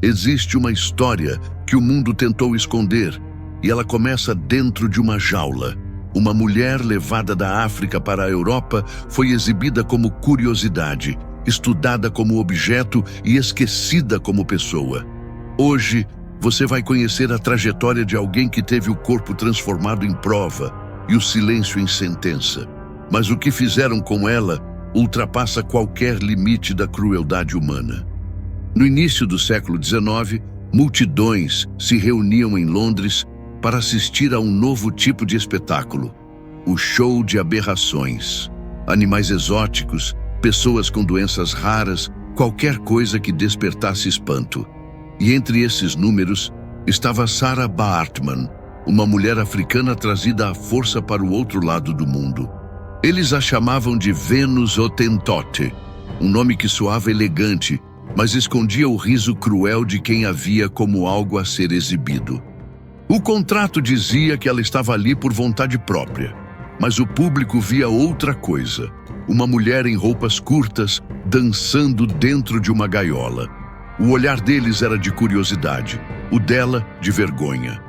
Existe uma história que o mundo tentou esconder e ela começa dentro de uma jaula. Uma mulher levada da África para a Europa foi exibida como curiosidade, estudada como objeto e esquecida como pessoa. Hoje, você vai conhecer a trajetória de alguém que teve o corpo transformado em prova e o silêncio em sentença. Mas o que fizeram com ela ultrapassa qualquer limite da crueldade humana. No início do século XIX, multidões se reuniam em Londres para assistir a um novo tipo de espetáculo, o show de aberrações. Animais exóticos, pessoas com doenças raras, qualquer coisa que despertasse espanto. E entre esses números estava Sarah Baartman, uma mulher africana trazida à força para o outro lado do mundo. Eles a chamavam de Venus Hottentote, um nome que soava elegante, mas escondia o riso cruel de quem a via como algo a ser exibido. O contrato dizia que ela estava ali por vontade própria, mas o público via outra coisa, uma mulher em roupas curtas, dançando dentro de uma gaiola. O olhar deles era de curiosidade, o dela de vergonha.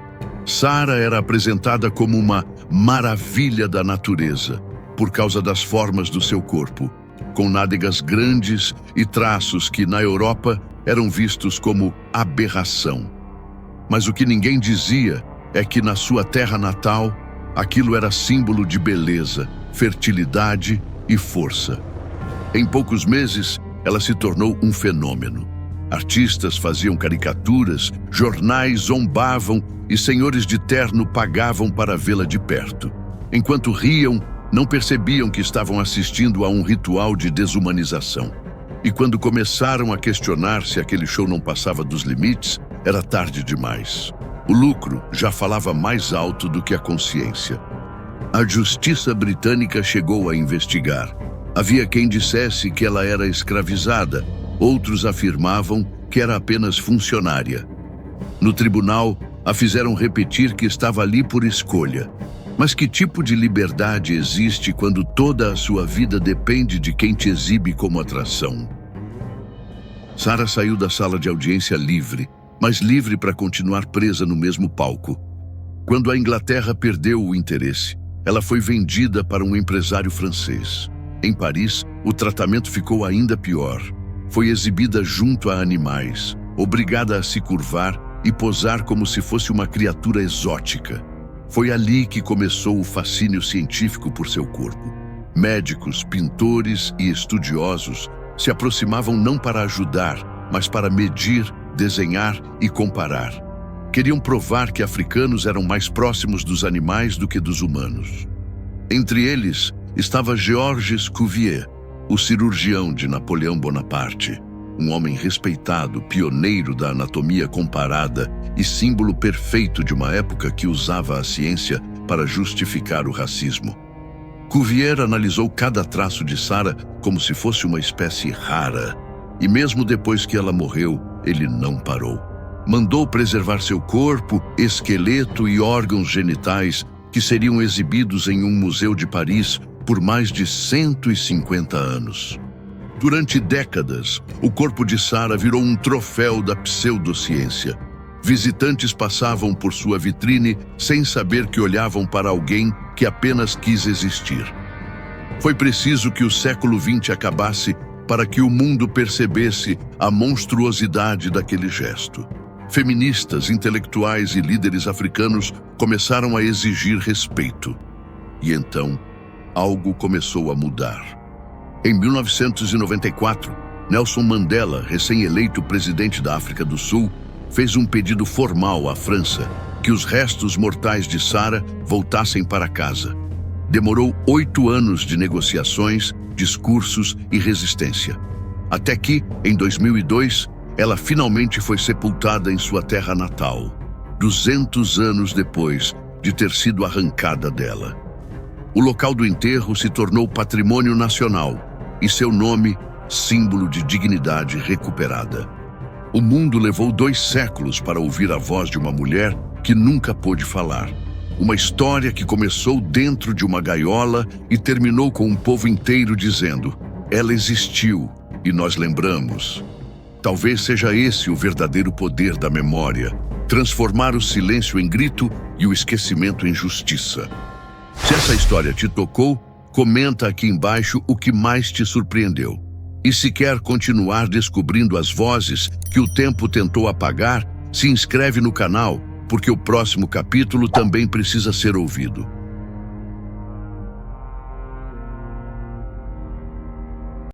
Sarah era apresentada como uma maravilha da natureza, por causa das formas do seu corpo, com nádegas grandes e traços que, na Europa, eram vistos como aberração. Mas o que ninguém dizia é que, na sua terra natal, aquilo era símbolo de beleza, fertilidade e força. Em poucos meses, ela se tornou um fenômeno. Artistas faziam caricaturas, jornais zombavam e senhores de terno pagavam para vê-la de perto. Enquanto riam, não percebiam que estavam assistindo a um ritual de desumanização. E quando começaram a questionar se aquele show não passava dos limites, era tarde demais. O lucro já falava mais alto do que a consciência. A justiça britânica chegou a investigar. Havia quem dissesse que ela era escravizada, outros afirmavam que era apenas funcionária. No tribunal, a fizeram repetir que estava ali por escolha. Mas que tipo de liberdade existe quando toda a sua vida depende de quem te exibe como atração? Sarah saiu da sala de audiência livre, mas livre para continuar presa no mesmo palco. Quando a Inglaterra perdeu o interesse, ela foi vendida para um empresário francês. Em Paris, o tratamento ficou ainda pior. Foi exibida junto a animais, obrigada a se curvar e posar como se fosse uma criatura exótica. Foi ali que começou o fascínio científico por seu corpo. Médicos, pintores e estudiosos se aproximavam não para ajudar, mas para medir, desenhar e comparar. Queriam provar que africanos eram mais próximos dos animais do que dos humanos. Entre eles estava Georges Cuvier, o cirurgião de Napoleão Bonaparte, um homem respeitado, pioneiro da anatomia comparada e símbolo perfeito de uma época que usava a ciência para justificar o racismo. Cuvier analisou cada traço de Sarah como se fosse uma espécie rara, e mesmo depois que ela morreu, ele não parou. Mandou preservar seu corpo, esqueleto e órgãos genitais que seriam exibidos em um museu de Paris por mais de 150 anos. Durante décadas, o corpo de Sarah virou um troféu da pseudociência. Visitantes passavam por sua vitrine sem saber que olhavam para alguém que apenas quis existir. Foi preciso que o século XX acabasse para que o mundo percebesse a monstruosidade daquele gesto. Feministas, intelectuais e líderes africanos começaram a exigir respeito. E então, algo começou a mudar. Em 1994, Nelson Mandela, recém-eleito presidente da África do Sul, fez um pedido formal à França que os restos mortais de Sarah voltassem para casa. Demorou 8 anos de negociações, discursos e resistência. Até que, em 2002, ela finalmente foi sepultada em sua terra natal, 200 anos depois de ter sido arrancada dela. O local do enterro se tornou patrimônio nacional e seu nome, símbolo de dignidade recuperada. O mundo levou 2 séculos para ouvir a voz de uma mulher que nunca pôde falar. Uma história que começou dentro de uma gaiola e terminou com um povo inteiro dizendo: ela existiu e nós lembramos. Talvez seja esse o verdadeiro poder da memória: transformar o silêncio em grito e o esquecimento em justiça. Se essa história te tocou, comenta aqui embaixo o que mais te surpreendeu. E se quer continuar descobrindo as vozes que o tempo tentou apagar, se inscreve no canal, porque o próximo capítulo também precisa ser ouvido.